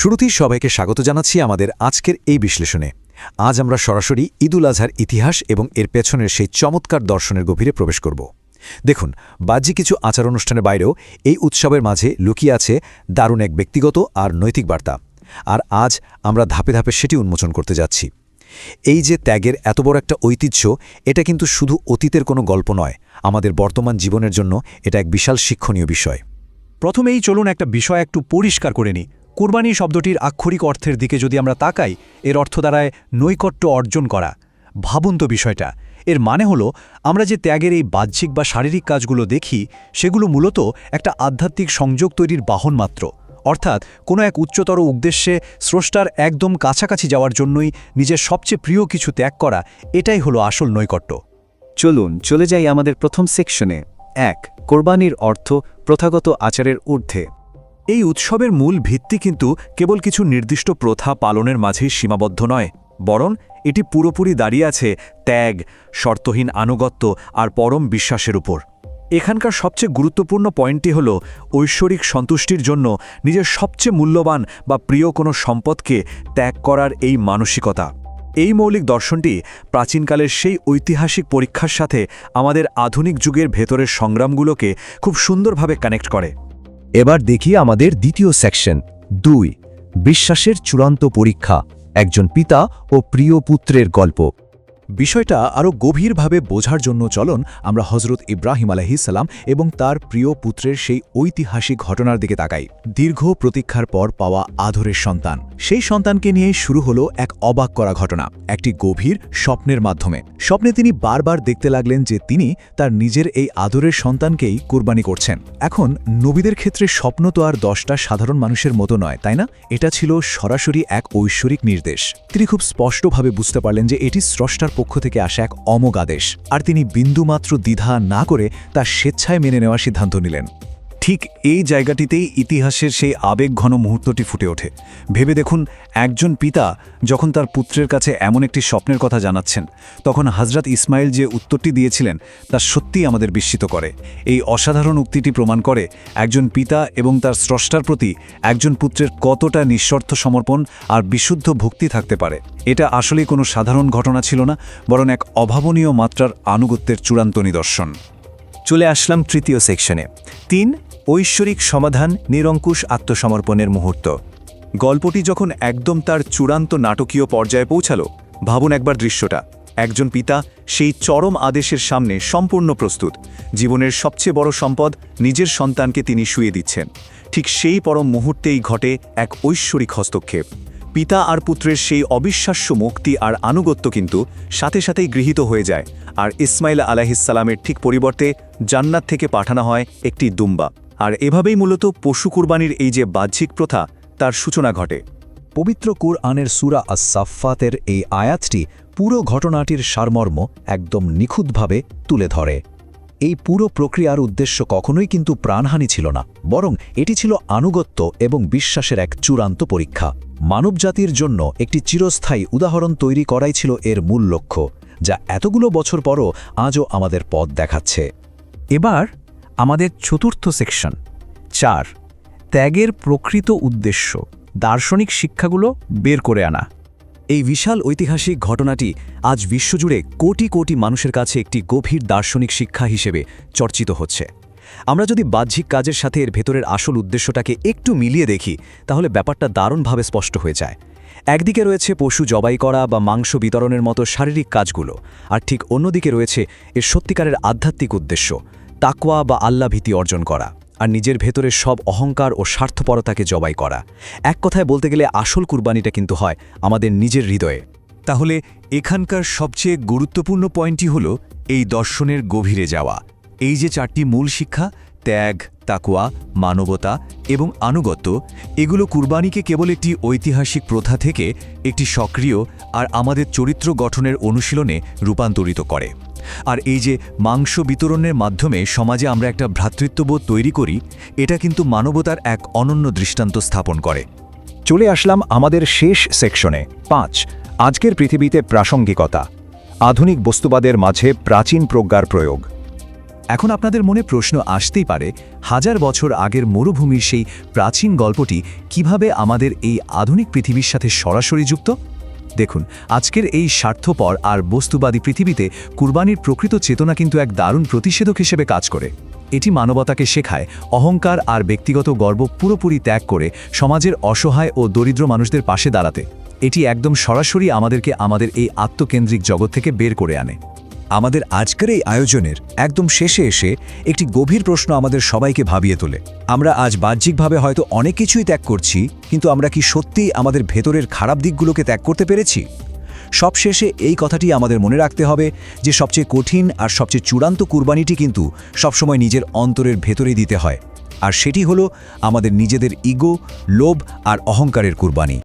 শুরুতেই সবাইকে স্বাগত জানাচ্ছি আমাদের আজকের এই বিশ্লেষণে। আজ আমরা সরাসরি ঈদুল আজহার ইতিহাস এবং এর পেছনের সেই চমৎকার দর্শনের গভীরে প্রবেশ করব। দেখুন, বাহ্যিক কিছু আচার অনুষ্ঠানের বাইরেও এই উৎসবের মাঝে লুকিয়ে আছে দারুণ এক ব্যক্তিগত আর নৈতিক বার্তা। আর আজ আমরা ধাপে ধাপে সেটি উন্মোচন করতে যাচ্ছি। এই যে ত্যাগের এত বড় একটা ঐতিহ্য, এটা কিন্তু শুধু অতীতের কোনো গল্প নয়, আমাদের বর্তমান জীবনের জন্য এটা এক বিশাল শিক্ষণীয় বিষয়। প্রথমেই চলুন একটা বিষয় একটু পরিষ্কার করে নিই। কুরবানি শব্দটির আক্ষরিক অর্থের দিকে যদি আমরা তাকাই, এর অর্থ দাঁড়ায় নৈকট্য অর্জন করা। ভাবুন তো বিষয়টা। এর মানে হলো আমরা যে ত্যাগের এই বাহ্যিক বা শারীরিক কাজগুলো দেখি, সেগুলো মূলত একটা আধ্যাত্মিক সংযোগ তৈরির বাহন মাত্র। অর্থাৎ কোনো এক উচ্চতর উদ্দেশ্যে স্রষ্টার একদম কাছাকাছি যাওয়ার জন্যই নিজের সবচেয়ে প্রিয় কিছু ত্যাগ করা, এটাই হলো আসল নৈকট্য। চলুন চলে যাই আমাদের প্রথম সেকশনে। ১. কোরবানির অর্থ প্রথাগত আচারের ঊর্ধ্বে। এই উৎসবের মূল ভিত্তি কিন্তু কেবল কিছু নির্দিষ্ট প্রথা পালনের মাঝেই সীমাবদ্ধ নয়, বরং এটি পুরোপুরি দাঁড়িয়ে আছে ত্যাগ, শর্তহীন আনুগত্য আর পরম বিশ্বাসের উপর। এখানকার সবচেয়ে গুরুত্বপূর্ণ পয়েন্টটি হল ঐশ্বরিক সন্তুষ্টির জন্য নিজের সবচেয়ে মূল্যবান বা প্রিয় কোনো সম্পদকে ত্যাগ করার এই মানসিকতা। এই মৌলিক দর্শনটি প্রাচীনকালের সেই ঐতিহাসিক পরীক্ষার সাথে আমাদের আধুনিক যুগের ভেতরের সংগ্রামগুলোকে খুব সুন্দরভাবে কানেক্ট করে। এবার দেখি আমাদের দ্বিতীয় সেকশন। ২. বিশ্বাসের চূড়ান্ত পরীক্ষা, একজন পিতা ও প্রিয় পুত্রের গল্প। বিষয়টা আরও গভীরভাবে বোঝার জন্য চলুন আমরা হজরত ইব্রাহিম আলাইহিস সালাম এবং তার প্রিয় পুত্রের সেই ঐতিহাসিক ঘটনার দিকে তাকাই। দীর্ঘ প্রতীক্ষার পর পাওয়া আদরের সন্তান, সেই সন্তানকে নিয়ে শুরু হলো এক অবাক করা ঘটনা, একটি গভীর স্বপ্নের মাধ্যমে। স্বপ্নে তিনি বারবার দেখতে লাগলেন যে তিনি তার নিজের এই আদরের সন্তানকেই কুরবানি করছেন। এখন নবীদের ক্ষেত্রে স্বপ্ন তো আর 10টা সাধারণ মানুষের মতো নয়, তাই না? এটা ছিল সরাসরি এক ঐশ্বরিক নির্দেশ। তিনি খুব স্পষ্টভাবে বুঝতে পারলেন যে এটি স্রষ্টার পক্ষ থেকে আসা এক অমোঘ আদেশ, আর তিনি বিন্দুমাত্র দ্বিধা না করে তা স্বেচ্ছায় মেনে নেওয়ার সিদ্ধান্ত নিলেন। ঠিক এই জায়গাটিতেই ইতিহাসের সেই আবেগঘন মুহূর্তটি ফুটে ওঠে। ভেবে দেখুন, একজন পিতা যখন তার পুত্রের কাছে এমন একটি স্বপ্নের কথা জানাচ্ছেন, তখন হযরত ইসমাইল যে উত্তরটি দিয়েছিলেন তা সত্যিই আমাদের বিস্মিত করে। এই অসাধারণ উক্তিটি প্রমাণ করে একজন পিতা এবং তার স্রষ্টার প্রতি একজন পুত্রের কতটা নিঃশর্ত সমর্পণ আর বিশুদ্ধ ভক্তি থাকতে পারে। এটা আসলেই কোনো সাধারণ ঘটনা ছিল না, বরং এক অভাবনীয় মাত্রার আনুগত্যের চূড়ান্ত নিদর্শন। চলে আসলাম তৃতীয় সেকশনে। ৩. ঐশ্বরিক সমাধান, নিরঙ্কুশ আত্মসমর্পণের মুহূর্ত। গল্পটি যখন একদম তার চূড়ান্ত নাটকীয় পর্যায়ে পৌঁছালো, ভাবুন একবার দৃশ্যটা। একজন পিতা সেই চরম আদেশের সামনে সম্পূর্ণ প্রস্তুত। জীবনের সবচেয়ে বড় সম্পদ, নিজের সন্তানকে তিনি শুইয়ে দিচ্ছেন। ঠিক সেই পরম মুহূর্তেই ঘটে এক ঐশ্বরিক হস্তক্ষেপ। পিতা আর পুত্রের সেই অবিশ্বাস্য মুক্তি আর আনুগত্য কিন্তু সাথে সাথেই গৃহীত হয়ে যায়, আর ইসমাইল আলাইহিস সালামের ঠিক পরিবর্তে জান্নাত থেকে পাঠানো হয় একটি দুম্বা। আর এভাবেই মূলত পশু কুরবানির এই যে বাহ্যিক প্রথা, তার সূচনা ঘটে। পবিত্র কুরআনের সূরা আস-সাফফাতের এই আয়াতটি পুরো ঘটনাটির সারমর্ম একদম নিখুঁতভাবে তুলে ধরে। এই পুরো প্রক্রিয়ার উদ্দেশ্য কখনোই কিন্তু প্রাণহানি ছিল না, বরং এটি ছিল আনুগত্য এবং বিশ্বাসের এক চূড়ান্ত পরীক্ষা। মানবজাতির জন্য একটি চিরস্থায়ী উদাহরণ তৈরি করাই ছিল এর মূল লক্ষ্য, যা এতগুলো বছর পরও আজও আমাদের পথ দেখাচ্ছে। এবার আমাদের চতুর্থ সেকশন। ৪. ত্যাগের প্রকৃত উদ্দেশ্য, দার্শনিক শিক্ষাগুলো বের করে আনা। এই বিশাল ঐতিহাসিক ঘটনাটি আজ বিশ্বজুড়ে কোটি কোটি মানুষের কাছে একটি গভীর দার্শনিক শিক্ষা হিসেবে চর্চিত হচ্ছে। আমরা যদি বাহ্যিক কাজের সাথে এর ভেতরের আসল উদ্দেশ্যটাকে একটু মিলিয়ে দেখি, তাহলে ব্যাপারটা দারুণভাবে স্পষ্ট হয়ে যায়। একদিকে রয়েছে পশু জবাই করা বা মাংস বিতরণের মতো শারীরিক কাজগুলো, আর ঠিক অন্যদিকে রয়েছে এর সত্যিকারের আধ্যাত্মিক উদ্দেশ্য, তাকওয়া বা আল্লাহ ভীতি অর্জন করা, আর নিজের ভেতরের সব অহংকার ও স্বার্থপরতাকে জবাই করা। এক কথায় বলতে গেলে আসল কুরবানিটা কিন্তু হয় আমাদের নিজের হৃদয়ে। তাহলে এখানকার সবচেয়ে গুরুত্বপূর্ণ পয়েন্টটি হল এই দর্শনের গভীরে যাওয়া। এই যে 4টি মূল শিক্ষা, ত্যাগ, তাকওয়া, মানবতা এবং আনুগত্য, এগুলো কুরবানিকে কেবল একটি ঐতিহাসিক প্রথা থেকে একটি সক্রিয় আর আমাদের চরিত্র গঠনের অনুশীলনে রূপান্তরিত করে। আর এই যে মাংস বিতরণের মাধ্যমে সমাজে আমরা একটা ভ্রাতৃত্ববোধ তৈরি করি, এটা কিন্তু মানবতার এক অনন্য দৃষ্টান্ত স্থাপন করে। চলে আসলাম আমাদের শেষ সেকশনে। ৫. আজকের পৃথিবীতে প্রাসঙ্গিকতা, আধুনিক বস্তুবাদের মাঝে প্রাচীন প্রজ্ঞার প্রয়োগ। এখন আপনাদের মনে প্রশ্ন আসতেই পারে, হাজার বছর আগের মরুভূমির সেই প্রাচীন গল্পটি কিভাবে আমাদের এই আধুনিক পৃথিবীর সাথে সরাসরি যুক্ত? দেখুন, আজকের এই স্বার্থপর আর বস্তুবাদী পৃথিবীতে কুরবানির প্রকৃত চেতনা কিন্তু এক দারুণ প্রতিষেধক হিসেবে কাজ করে। এটি মানবতাকে শেখায় অহংকার আর ব্যক্তিগত গর্ব পুরোপুরি ত্যাগ করে সমাজের অসহায় ও দরিদ্র মানুষদের পাশে দাঁড়াতে। এটি একদম সরাসরি আমাদেরকে আমাদের এই আত্মকেন্দ্রিক জগৎ থেকে বের করে আনে। আমাদের আজকের এই আয়োজনের একদম শেষে এসে একটি গভীর প্রশ্ন আমাদের সবাইকে ভাবিয়ে তোলে। আমরা আজ বাহ্যিকভাবে হয়তো অনেক কিছুই ত্যাগ করছি, কিন্তু আমরা কি সত্যিই আমাদের ভেতরের খারাপ দিকগুলোকে ত্যাগ করতে পেরেছি? সবশেষে এই কথাটি আমাদের মনে রাখতে হবে যে সবচেয়ে কঠিন আর সবচেয়ে চূড়ান্ত কুরবানিটি কিন্তু সবসময় নিজের অন্তরের ভেতরেই দিতে হয়, আর সেটি হলো আমাদের নিজেদের ইগো, লোভ আর অহংকারের কুরবানি।